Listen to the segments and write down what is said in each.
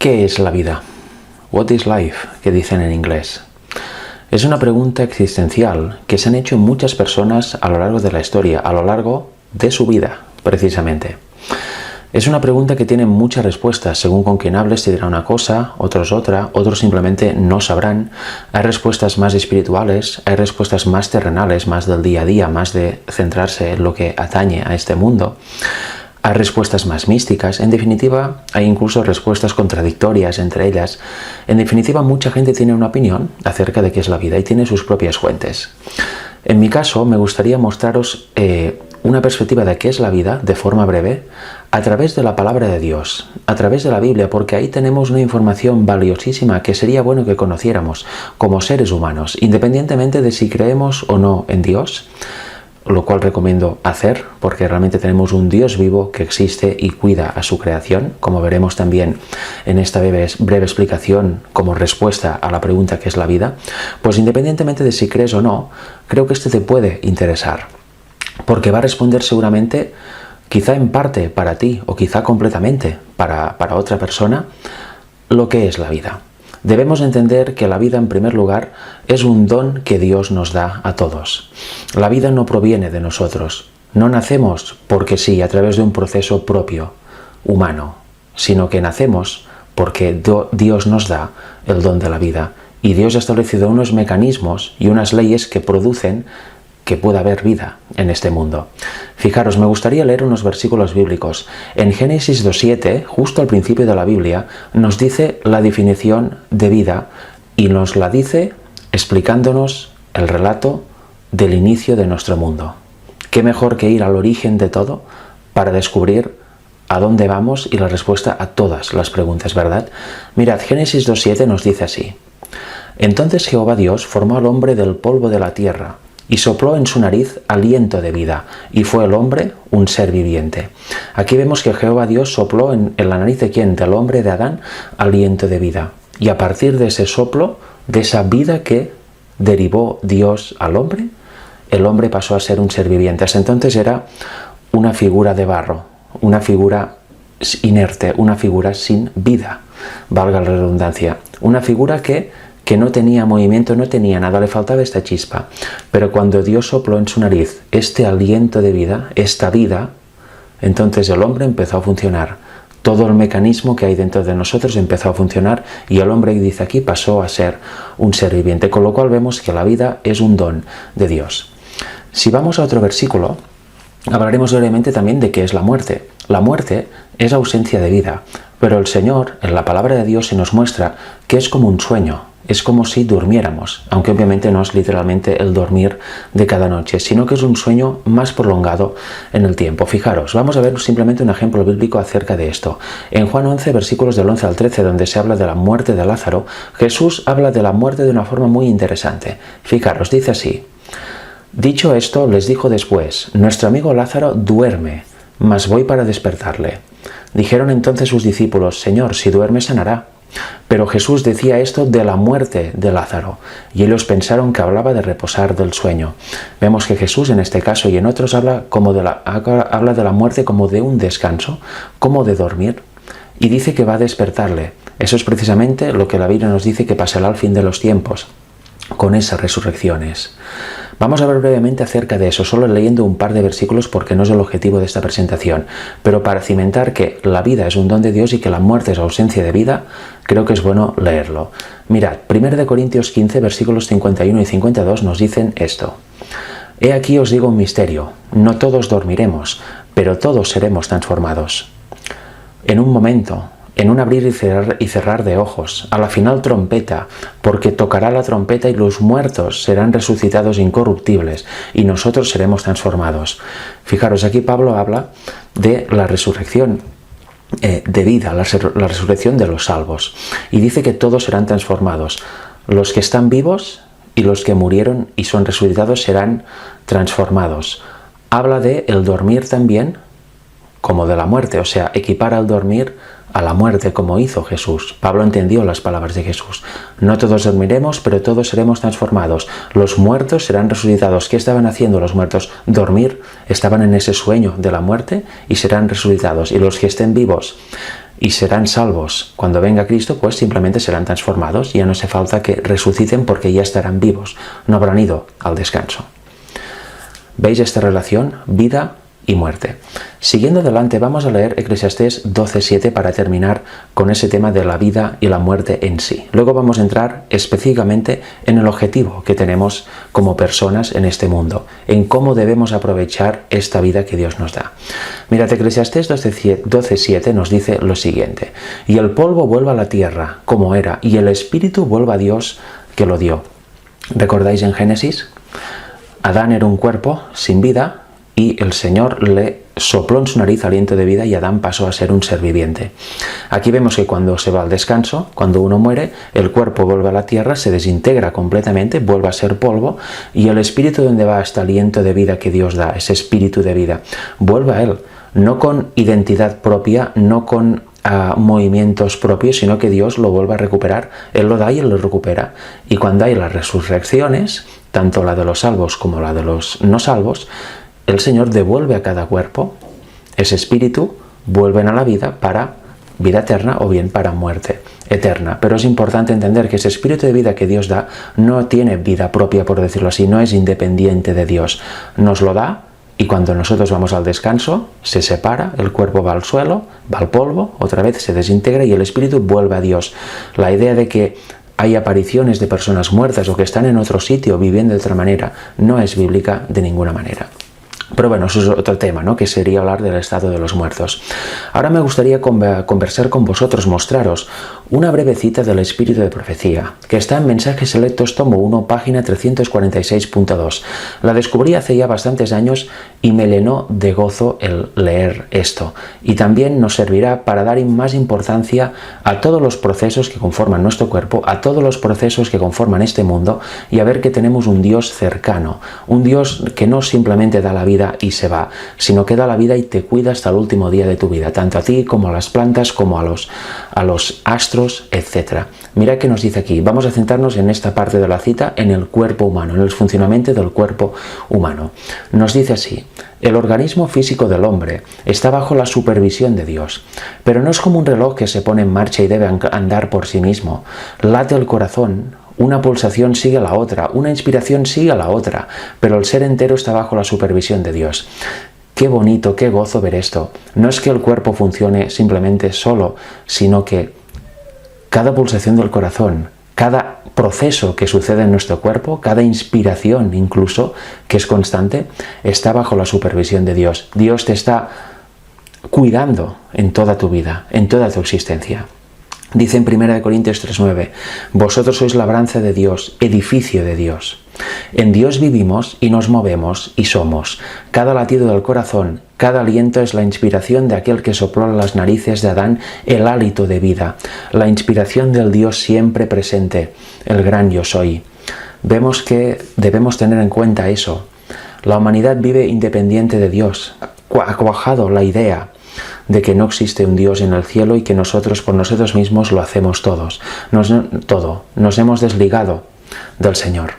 ¿Qué es la vida? What is life? Que dicen en inglés. Es una pregunta existencial que se han hecho muchas personas a lo largo de la historia, a lo largo de su vida, precisamente. Es una pregunta que tiene muchas respuestas. Según con quien hables te dirá una cosa, otros otra, otros simplemente no sabrán. Hay respuestas más espirituales, hay respuestas más terrenales, más del día a día, más de centrarse en lo que atañe a este mundo. Hay respuestas más místicas, en definitiva, hay incluso respuestas contradictorias entre ellas. En definitiva, mucha gente tiene una opinión acerca de qué es la vida y tiene sus propias fuentes. En mi caso, me gustaría mostraros una perspectiva de qué es la vida, de forma breve, a través de la palabra de Dios, a través de la Biblia, porque ahí tenemos una información valiosísima que sería bueno que conociéramos como seres humanos, independientemente de si creemos o no en Dios, lo cual recomiendo hacer porque realmente tenemos un Dios vivo que existe y cuida a su creación, como veremos también en esta breve explicación como respuesta a la pregunta ¿qué es la vida? Pues independientemente de si crees o no, creo que este te puede interesar, porque va a responder seguramente, quizá en parte para ti o quizá completamente para otra persona, lo que es la vida. Debemos entender que la vida, en primer lugar, es un don que Dios nos da a todos. La vida no proviene de nosotros. No nacemos porque sí, a través de un proceso propio, humano, sino que nacemos porque Dios nos da el don de la vida. Y Dios ha establecido unos mecanismos y unas leyes que producen que pueda haber vida en este mundo. Fijaros, me gustaría leer unos versículos bíblicos. En Génesis 2:7, justo al principio de la Biblia, nos dice la definición de vida y nos la dice explicándonos el relato del inicio de nuestro mundo. ¿Qué mejor que ir al origen de todo para descubrir a dónde vamos y la respuesta a todas las preguntas, ¿verdad? Mirad, Génesis 2:7 nos dice así: Entonces Jehová Dios formó al hombre del polvo de la tierra, y sopló en su nariz aliento de vida, y fue el hombre un ser viviente. Aquí vemos que Jehová Dios sopló en la nariz de ¿quién? Del hombre, de Adán, aliento de vida. Y a partir de ese soplo, de esa vida que derivó Dios al hombre, el hombre pasó a ser un ser viviente. Hasta entonces era una figura de barro, una figura inerte, una figura sin vida, valga la redundancia. Una figura que no tenía movimiento, no tenía nada, le faltaba esta chispa. Pero cuando Dios sopló en su nariz este aliento de vida, esta vida, entonces el hombre empezó a funcionar. Todo el mecanismo que hay dentro de nosotros empezó a funcionar y el hombre, dice aquí, pasó a ser un ser viviente. Con lo cual vemos que la vida es un don de Dios. Si vamos a otro versículo, hablaremos brevemente también de qué es la muerte. La muerte es ausencia de vida, pero el Señor, en la palabra de Dios, se nos muestra que es como un sueño. Es como si durmiéramos, aunque obviamente no es literalmente el dormir de cada noche, sino que es un sueño más prolongado en el tiempo. Fijaros, vamos a ver simplemente un ejemplo bíblico acerca de esto. En Juan 11, versículos del 11 al 13, donde se habla de la muerte de Lázaro, Jesús habla de la muerte de una forma muy interesante. Fijaros, dice así: Dicho esto, les dijo después: Nuestro amigo Lázaro duerme, mas voy para despertarle. Dijeron entonces sus discípulos: Señor, si duerme sanará. Pero Jesús decía esto de la muerte de Lázaro, y ellos pensaron que hablaba de reposar del sueño. Vemos que Jesús en este caso y en otros habla de la muerte como de un descanso, como de dormir, y dice que va a despertarle. Eso es precisamente lo que la Biblia nos dice que pasará al fin de los tiempos, con esas resurrecciones. Vamos a ver brevemente acerca de eso, solo leyendo un par de versículos porque no es el objetivo de esta presentación, pero para cimentar que la vida es un don de Dios y que la muerte es ausencia de vida, creo que es bueno leerlo. Mirad, 1 Corintios 15, versículos 51 y 52 nos dicen esto: He aquí os digo un misterio, no todos dormiremos, pero todos seremos transformados. En un momento, en un abrir y cerrar de ojos, a la final trompeta, porque tocará la trompeta y los muertos serán resucitados incorruptibles y nosotros seremos transformados. Fijaros, aquí Pablo habla de la resurrección de vida, la resurrección de los salvos, y dice que todos serán transformados. Los que están vivos y los que murieron y son resucitados serán transformados. Habla de el dormir también como de la muerte, o sea, equipara el dormir a la muerte como hizo Jesús. Pablo entendió las palabras de Jesús. No todos dormiremos, pero todos seremos transformados. Los muertos serán resucitados. ¿Qué estaban haciendo los muertos? Dormir. Estaban en ese sueño de la muerte y serán resucitados. Y los que estén vivos y serán salvos cuando venga Cristo, pues simplemente serán transformados. Ya no hace falta que resuciten porque ya estarán vivos. No habrán ido al descanso. ¿Veis esta relación? Vida y muerte. Siguiendo adelante, vamos a leer Eclesiastés 12:7 para terminar con ese tema de la vida y la muerte en sí. Luego vamos a entrar específicamente en el objetivo que tenemos como personas en este mundo, en cómo debemos aprovechar esta vida que Dios nos da. Mirad, Eclesiastés 12:7 nos dice lo siguiente: y el polvo vuelva a la tierra como era, y el espíritu vuelva a Dios que lo dio. ¿Recordáis en Génesis? Adán era un cuerpo sin vida, y el Señor le sopló en su nariz aliento de vida y Adán pasó a ser un ser viviente. Aquí vemos que cuando se va al descanso, cuando uno muere, el cuerpo vuelve a la tierra, se desintegra completamente, vuelve a ser polvo, y el espíritu donde va este aliento de vida que Dios da, ese espíritu de vida, vuelve a él, no con identidad propia, no con movimientos propios, sino que Dios lo vuelve a recuperar. Él lo da y Él lo recupera. Y cuando hay las resurrecciones, tanto la de los salvos como la de los no salvos, el Señor devuelve a cada cuerpo ese espíritu, vuelven a la vida para vida eterna o bien para muerte eterna. Pero es importante entender que ese espíritu de vida que Dios da no tiene vida propia, por decirlo así, no es independiente de Dios. Nos lo da y cuando nosotros vamos al descanso, se separa, el cuerpo va al suelo, va al polvo, otra vez se desintegra y el espíritu vuelve a Dios. La idea de que hay apariciones de personas muertas o que están en otro sitio viviendo de otra manera no es bíblica de ninguna manera. Pero bueno, eso es otro tema, ¿no? Que sería hablar del estado de los muertos. Ahora me gustaría conversar con vosotros, mostraros una breve cita del Espíritu de Profecía, que está en Mensajes Selectos, tomo 1, página 346.2. La descubrí hace ya bastantes años y me llenó de gozo el leer esto. Y también nos servirá para dar más importancia a todos los procesos que conforman nuestro cuerpo, a todos los procesos que conforman este mundo, y a ver que tenemos un Dios cercano, un Dios que no simplemente da la vida y se va, sino que da la vida y te cuida hasta el último día de tu vida, tanto a ti como a las plantas, como a los astros, etc. Mira qué nos dice aquí. Vamos a centrarnos en esta parte de la cita, en el cuerpo humano, en el funcionamiento del cuerpo humano. Nos dice así: el organismo físico del hombre está bajo la supervisión de Dios, pero no es como un reloj que se pone en marcha y debe andar por sí mismo. Late el corazón, una pulsación sigue a la otra, una inspiración sigue a la otra, pero el ser entero está bajo la supervisión de Dios. Qué bonito, qué gozo ver esto. No es que el cuerpo funcione simplemente solo, sino que cada pulsación del corazón, cada proceso que sucede en nuestro cuerpo, cada inspiración incluso, que es constante, está bajo la supervisión de Dios. Dios te está cuidando en toda tu vida, en toda tu existencia. Dice en 1 Corintios 3:9, vosotros sois labranza de Dios, edificio de Dios. En Dios vivimos y nos movemos y somos. Cada latido del corazón, cada aliento es la inspiración de aquel que sopló en las narices de Adán el hálito de vida, la inspiración del Dios siempre presente, el gran yo soy. Vemos que debemos tener en cuenta eso. La humanidad vive independiente de Dios. Ha cuajado la idea de que no existe un Dios en el cielo y que nosotros por nosotros mismos lo hacemos todos. Nos hemos desligado del Señor.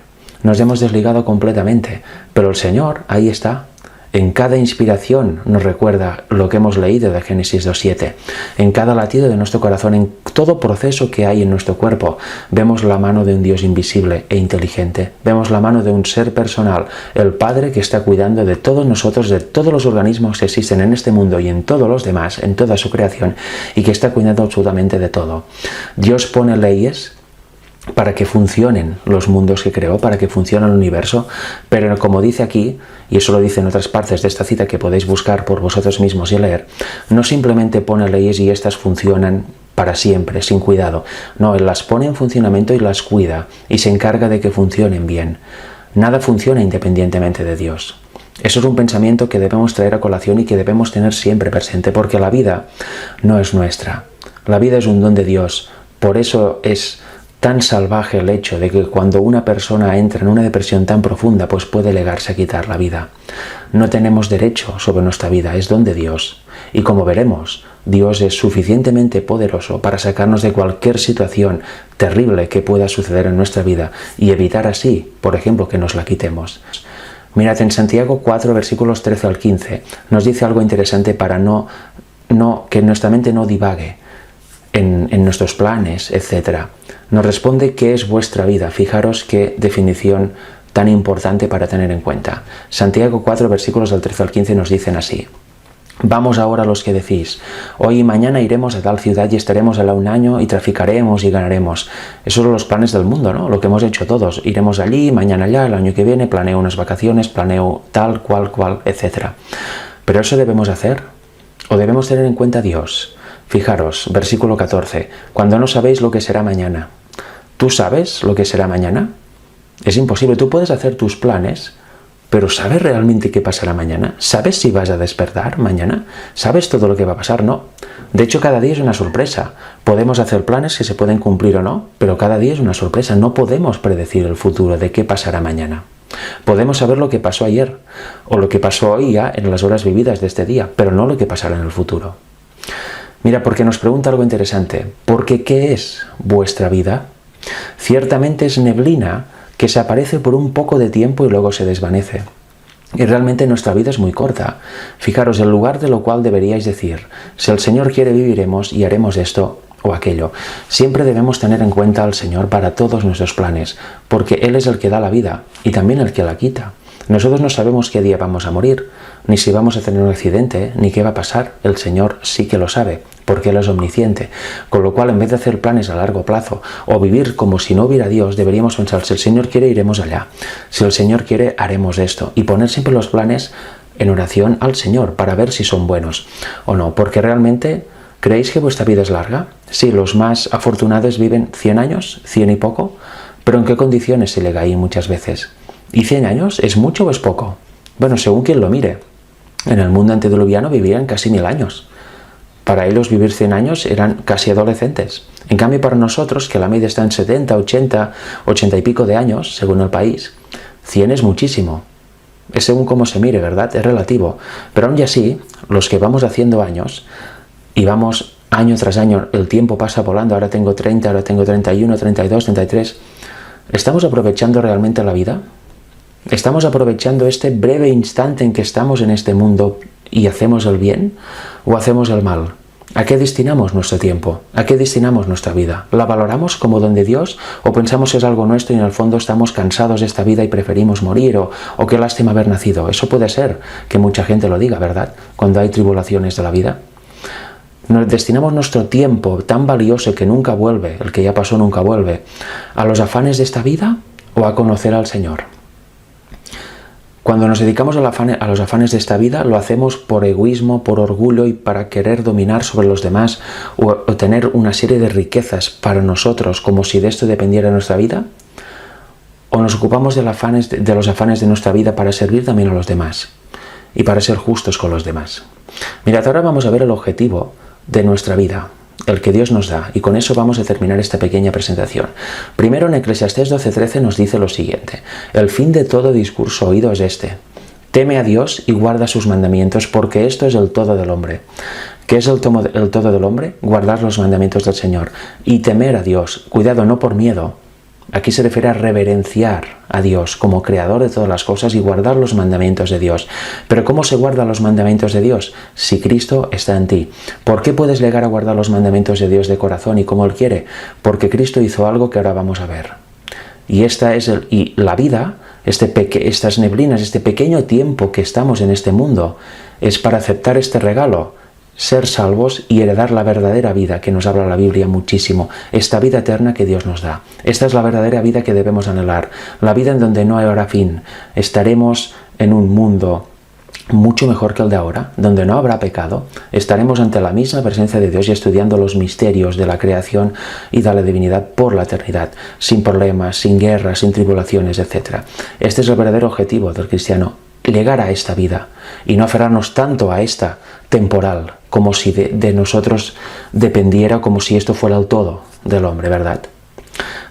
Nos hemos desligado completamente. Pero el Señor ahí está. En cada inspiración nos recuerda lo que hemos leído de Génesis 2:7. En cada latido de nuestro corazón, en todo proceso que hay en nuestro cuerpo, vemos la mano de un Dios invisible e inteligente. Vemos la mano de un ser personal, el Padre que está cuidando de todos nosotros, de todos los organismos que existen en este mundo y en todos los demás, en toda su creación, y que está cuidando absolutamente de todo. Dios pone leyes para que funcionen los mundos que creó, para que funcione el universo, pero como dice aquí, y eso lo dice en otras partes de esta cita que podéis buscar por vosotros mismos y leer, no simplemente pone leyes y estas funcionan para siempre, sin cuidado. No, Él las pone en funcionamiento y las cuida, y se encarga de que funcionen bien. Nada funciona independientemente de Dios. Eso es un pensamiento que debemos traer a colación y que debemos tener siempre presente, porque la vida no es nuestra. La vida es un don de Dios. Por eso es tan salvaje el hecho de que cuando una persona entra en una depresión tan profunda, pues puede legarse a quitar la vida. No tenemos derecho sobre nuestra vida, es don de Dios. Y como veremos, Dios es suficientemente poderoso para sacarnos de cualquier situación terrible que pueda suceder en nuestra vida y evitar así, por ejemplo, que nos la quitemos. Mirad, en Santiago 4, versículos 13 al 15, nos dice algo interesante para que nuestra mente no divague en nuestros planes, etc. Nos responde qué es vuestra vida. Fijaros qué definición tan importante para tener en cuenta. Santiago 4, versículos del 13 al 15 nos dicen así: Vamos ahora los que decís, hoy y mañana iremos a tal ciudad y estaremos allá un año y traficaremos y ganaremos. Esos son los planes del mundo, ¿no? Lo que hemos hecho todos. Iremos allí, mañana allá, el año que viene, planeo unas vacaciones, planeo tal, cual, etc. Pero eso debemos hacer, o debemos tener en cuenta a Dios. Fijaros, versículo 14, cuando no sabéis lo que será mañana. ¿Tú sabes lo que será mañana? Es imposible. Tú puedes hacer tus planes, pero ¿sabes realmente qué pasará mañana? ¿Sabes si vas a despertar mañana? ¿Sabes todo lo que va a pasar? No. De hecho, cada día es una sorpresa. Podemos hacer planes que se pueden cumplir o no, pero cada día es una sorpresa. No podemos predecir el futuro de qué pasará mañana. Podemos saber lo que pasó ayer, o lo que pasó hoy ya en las horas vividas de este día, pero no lo que pasará en el futuro. Mira, porque nos pregunta algo interesante. Porque ¿qué es vuestra vida? Ciertamente es neblina que se aparece por un poco de tiempo y luego se desvanece. Y realmente nuestra vida es muy corta. Fijaros, en lugar de lo cual deberíais decir, si el Señor quiere viviremos y haremos esto o aquello. Siempre debemos tener en cuenta al Señor para todos nuestros planes, porque Él es el que da la vida y también el que la quita. Nosotros no sabemos qué día vamos a morir, ni si vamos a tener un accidente, ni qué va a pasar. El Señor sí que lo sabe, porque Él es omnisciente. Con lo cual, en vez de hacer planes a largo plazo o vivir como si no hubiera Dios, deberíamos pensar, si el Señor quiere, iremos allá. Si el Señor quiere, haremos esto. Y poner siempre los planes en oración al Señor para ver si son buenos o no. Porque realmente, ¿creéis que vuestra vida es larga? Sí, los más afortunados viven 100 años, 100 y poco. Pero ¿en qué condiciones se le ahí muchas veces? ¿Y 100 años es mucho o es poco? Bueno, según quien lo mire. En el mundo antediluviano vivían casi 1000 años. Para ellos vivir 100 años eran casi adolescentes. En cambio, para nosotros, que la media está en 70, 80, 80 y pico de años, según el país, 100 es muchísimo. Es según cómo se mire, ¿verdad? Es relativo. Pero aún así, los que vamos haciendo años, y vamos año tras año, el tiempo pasa volando, ahora tengo 30, ahora tengo 31, 32, 33... ¿Estamos aprovechando realmente la vida? ¿Estamos aprovechando este breve instante en que estamos en este mundo y hacemos el bien o hacemos el mal? ¿A qué destinamos nuestro tiempo? ¿A qué destinamos nuestra vida? ¿La valoramos como don de Dios o pensamos que es algo nuestro y en el fondo estamos cansados de esta vida y preferimos morir o qué lástima haber nacido? Eso puede ser que mucha gente lo diga, ¿verdad? Cuando hay tribulaciones de la vida. Nos destinamos nuestro tiempo tan valioso que nunca vuelve, el que ya pasó nunca vuelve, a los afanes de esta vida o a conocer al Señor. Cuando nos dedicamos a los afanes de esta vida, lo hacemos por egoísmo, por orgullo y para querer dominar sobre los demás o tener una serie de riquezas para nosotros, como si de esto dependiera nuestra vida. ¿O nos ocupamos de los afanes de nuestra vida para servir también a los demás y para ser justos con los demás? Mirad, ahora vamos a ver el objetivo de nuestra vida, el que Dios nos da, y con eso vamos a terminar esta pequeña presentación. Primero, en Eclesiastés 12:13 nos dice lo siguiente: el fin de todo discurso oído es este: teme a Dios y guarda sus mandamientos, porque esto es el todo del hombre. ¿Qué es el todo del hombre? Guardar los mandamientos del Señor y temer a Dios. Cuidado, no por miedo. Aquí se refiere a reverenciar a Dios como creador de todas las cosas y guardar los mandamientos de Dios. Pero ¿cómo se guardan los mandamientos de Dios? Si Cristo está en ti. ¿Por qué puedes llegar a guardar los mandamientos de Dios de corazón y como Él quiere? Porque Cristo hizo algo que ahora vamos a ver. Y la vida, estas neblinas, este pequeño tiempo que estamos en este mundo, es para aceptar este regalo, ser salvos y heredar la verdadera vida que nos habla la Biblia muchísimo, esta vida eterna que Dios nos da. Esta es la verdadera vida que debemos anhelar, la vida en donde no hay hora fin. Estaremos en un mundo mucho mejor que el de ahora, donde no habrá pecado. Estaremos ante la misma presencia de Dios y estudiando los misterios de la creación y de la divinidad por la eternidad, sin problemas, sin guerras, sin tribulaciones, etc. Este es el verdadero objetivo del cristiano: llegar a esta vida y no aferrarnos tanto a esta temporal como si de nosotros dependiera, como si esto fuera el todo del hombre, ¿verdad?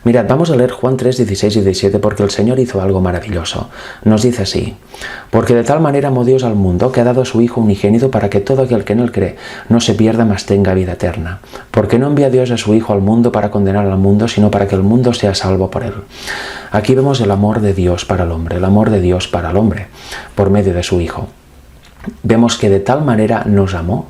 Mirad, vamos a leer Juan 3, 16 y 17 porque el Señor hizo algo maravilloso. Nos dice así: porque de tal manera amó Dios al mundo que ha dado a su Hijo unigénito para que todo aquel que en él cree no se pierda, mas tenga vida eterna. Porque no envía Dios a su Hijo al mundo para condenar al mundo, sino para que el mundo sea salvo por él. Aquí vemos el amor de Dios para el hombre, el amor de Dios para el hombre, por medio de su Hijo. Vemos que de tal manera nos amó,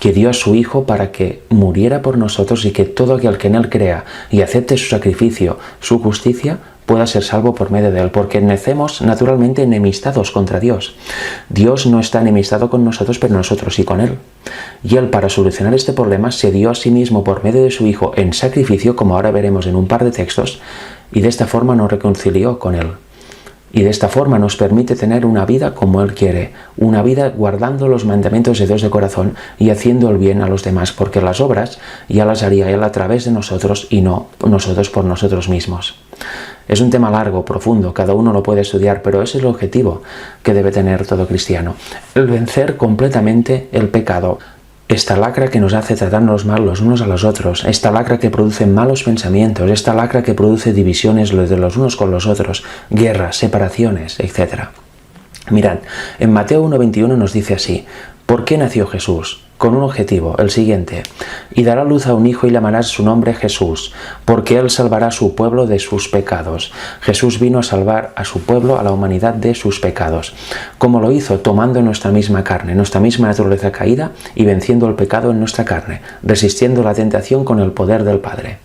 que dio a su Hijo para que muriera por nosotros y que todo aquel que en él crea y acepte su sacrificio, su justicia, pueda ser salvo por medio de él, porque nacemos naturalmente enemistados contra Dios. Dios no está enemistado con nosotros, pero nosotros sí con él. Y él, para solucionar este problema, se dio a sí mismo por medio de su Hijo en sacrificio, como ahora veremos en un par de textos, y de esta forma nos reconcilió con él. Y de esta forma nos permite tener una vida como Él quiere, una vida guardando los mandamientos de Dios de corazón y haciendo el bien a los demás, porque las obras ya las haría Él a través de nosotros y no nosotros por nosotros mismos. Es un tema largo, profundo, cada uno lo puede estudiar, pero ese es el objetivo que debe tener todo cristiano: el vencer completamente el pecado. Esta lacra que nos hace tratarnos mal los unos a los otros, esta lacra que produce malos pensamientos, esta lacra que produce divisiones de los unos con los otros, guerras, separaciones, etc. Mirad, en Mateo 1:21 nos dice así: ¿por qué nació Jesús? Con un objetivo, el siguiente: y dará luz a un hijo y llamará su nombre Jesús, porque él salvará a su pueblo de sus pecados. Jesús vino a salvar a su pueblo, a la humanidad, de sus pecados. ¿Cómo lo hizo? Tomando nuestra misma carne, nuestra misma naturaleza caída y venciendo el pecado en nuestra carne, resistiendo la tentación con el poder del Padre.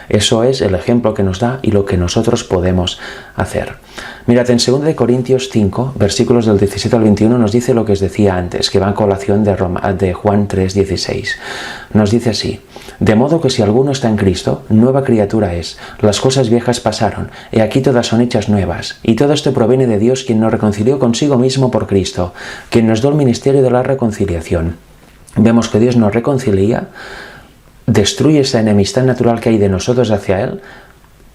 Eso es el ejemplo que nos da y lo que nosotros podemos hacer. Mirad, en 2 Corintios 5, versículos del 17 al 21, nos dice lo que os decía antes, que va en colación de Juan 3, 16. Nos dice así: de modo que si alguno está en Cristo, nueva criatura es. Las cosas viejas pasaron, y aquí todas son hechas nuevas. Y todo esto proviene de Dios, quien nos reconcilió consigo mismo por Cristo, quien nos dio el ministerio de la reconciliación. Vemos que Dios nos reconcilia, destruye esa enemistad natural que hay de nosotros hacia Él,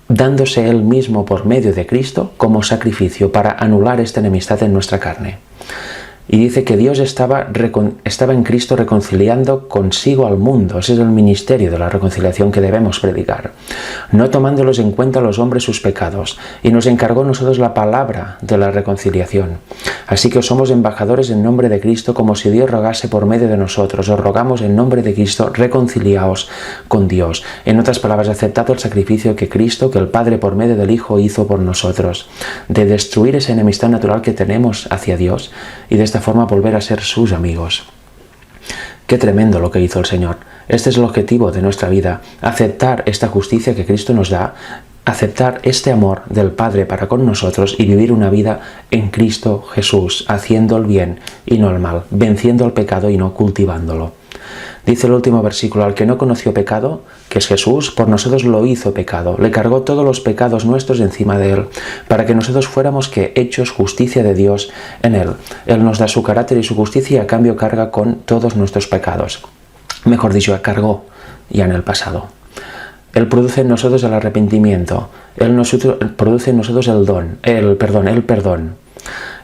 dándose Él mismo por medio de Cristo como sacrificio para anular esta enemistad en nuestra carne. Y dice que Dios estaba en Cristo reconciliando consigo al mundo. Ese es el ministerio de la reconciliación que debemos predicar. No tomándolos en cuenta los hombres sus pecados. Y nos encargó a nosotros la palabra de la reconciliación. Así que somos embajadores en nombre de Cristo, como si Dios rogase por medio de nosotros. Os rogamos en nombre de Cristo, reconciliaos con Dios. En otras palabras, aceptad el sacrificio que Cristo, que el Padre por medio del Hijo hizo por nosotros, de destruir esa enemistad natural que tenemos hacia Dios y de esta forma volver a ser sus amigos. Qué tremendo lo que hizo el Señor. Este es el objetivo de nuestra vida: aceptar esta justicia que Cristo nos da, aceptar este amor del Padre para con nosotros y vivir una vida en Cristo Jesús, haciendo el bien y no el mal, venciendo el pecado y no cultivándolo. Dice el último versículo: al que no conoció pecado, que es Jesús, por nosotros lo hizo pecado, le cargó todos los pecados nuestros encima de él, para que nosotros fuéramos que hechos justicia de Dios en él. Él nos da su carácter y su justicia y a cambio carga con todos nuestros pecados. Mejor dicho, cargó ya en el pasado. Él produce en nosotros el arrepentimiento, Él produce en nosotros el perdón.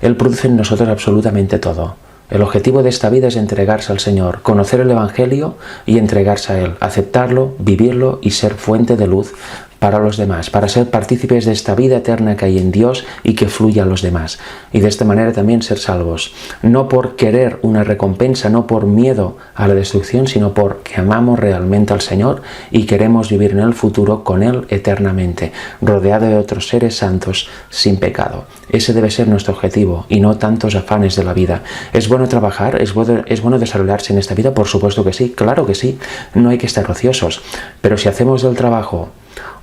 Él produce en nosotros absolutamente todo. El objetivo de esta vida es entregarse al Señor, conocer el Evangelio y entregarse a Él, aceptarlo, vivirlo y ser fuente de luz para los demás, para ser partícipes de esta vida eterna que hay en Dios y que fluye a los demás. Y de esta manera también ser salvos, no por querer una recompensa, no por miedo a la destrucción, sino porque amamos realmente al Señor y queremos vivir en el futuro con Él eternamente, rodeado de otros seres santos sin pecado. Ese debe ser nuestro objetivo y no tantos afanes de la vida. ¿Es bueno trabajar? ¿Es bueno desarrollarse en esta vida? Por supuesto que sí, claro que sí. No hay que estar ociosos. Pero si hacemos del trabajo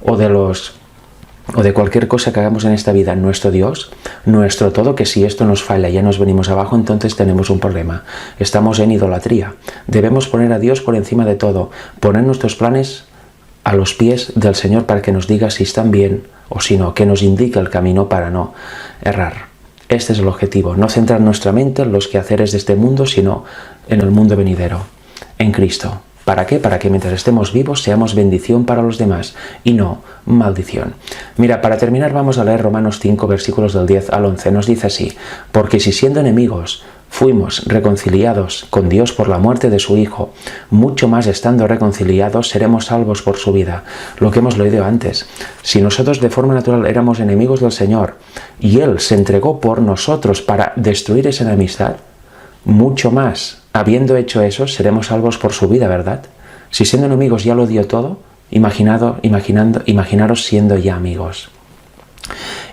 o de cualquier cosa que hagamos en esta vida nuestro Dios, nuestro todo, que si esto nos falla ya nos venimos abajo, entonces tenemos un problema. Estamos en idolatría. Debemos poner a Dios por encima de todo, poner nuestros planes a los pies del Señor para que nos diga si están bien o si no, que nos indique el camino para no errar. Este es el objetivo, no centrar nuestra mente en los quehaceres de este mundo, sino en el mundo venidero, en Cristo. ¿Para qué? Para que mientras estemos vivos seamos bendición para los demás y no maldición. Mira, para terminar vamos a leer Romanos 5, versículos del 10 al 11. Nos dice así: porque si siendo enemigos fuimos reconciliados con Dios por la muerte de su Hijo, mucho más estando reconciliados seremos salvos por su vida. Lo que hemos leído antes. Si nosotros de forma natural éramos enemigos del Señor y Él se entregó por nosotros para destruir esa enemistad, mucho más, habiendo hecho eso, seremos salvos por su vida, ¿verdad? Si siendo enemigos ya lo dio todo, imaginaros siendo ya amigos.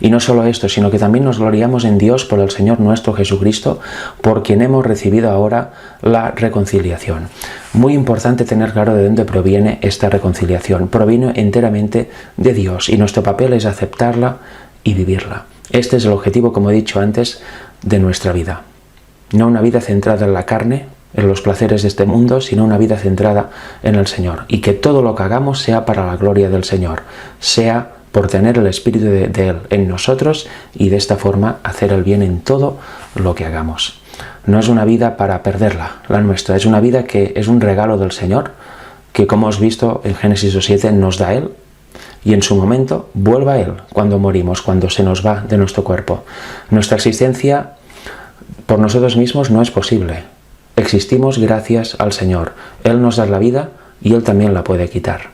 Y no solo esto, sino que también nos gloriamos en Dios por el Señor nuestro Jesucristo, por quien hemos recibido ahora la reconciliación. Muy importante tener claro de dónde proviene esta reconciliación. Proviene enteramente de Dios y nuestro papel es aceptarla y vivirla. Este es el objetivo, como he dicho antes, de nuestra vida. No una vida centrada en la carne, en los placeres de este mundo, sino una vida centrada en el Señor. Y que todo lo que hagamos sea para la gloria del Señor, sea por tener el Espíritu de Él en nosotros y de esta forma hacer el bien en todo lo que hagamos. No es una vida para perderla, la nuestra. Es una vida que es un regalo del Señor, que como hemos visto en Génesis 2:7 nos da Él, y en su momento vuelve a Él cuando morimos, cuando se nos va de nuestro cuerpo. Nuestra existencia por nosotros mismos no es posible. Existimos gracias al Señor. Él nos da la vida y Él también la puede quitar.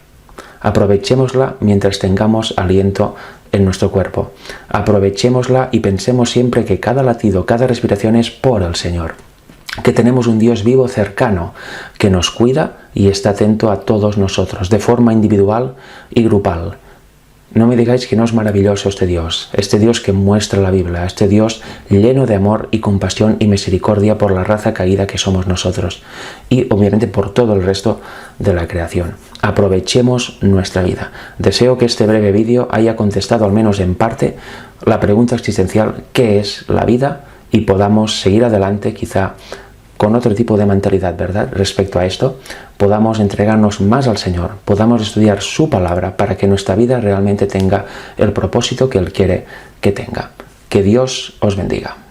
Aprovechémosla mientras tengamos aliento en nuestro cuerpo. Aprovechémosla y pensemos siempre que cada latido, cada respiración es por el Señor. Que tenemos un Dios vivo, cercano, que nos cuida y está atento a todos nosotros, de forma individual y grupal. No me digáis que no es maravilloso este Dios que muestra la Biblia, este Dios lleno de amor y compasión y misericordia por la raza caída que somos nosotros y obviamente por todo el resto de la creación. Aprovechemos nuestra vida. Deseo que este breve vídeo haya contestado al menos en parte la pregunta existencial ¿qué es la vida? Y podamos seguir adelante quizá con otro tipo de mentalidad, ¿verdad? Respecto a esto, podamos entregarnos más al Señor, podamos estudiar su palabra para que nuestra vida realmente tenga el propósito que Él quiere que tenga. Que Dios os bendiga.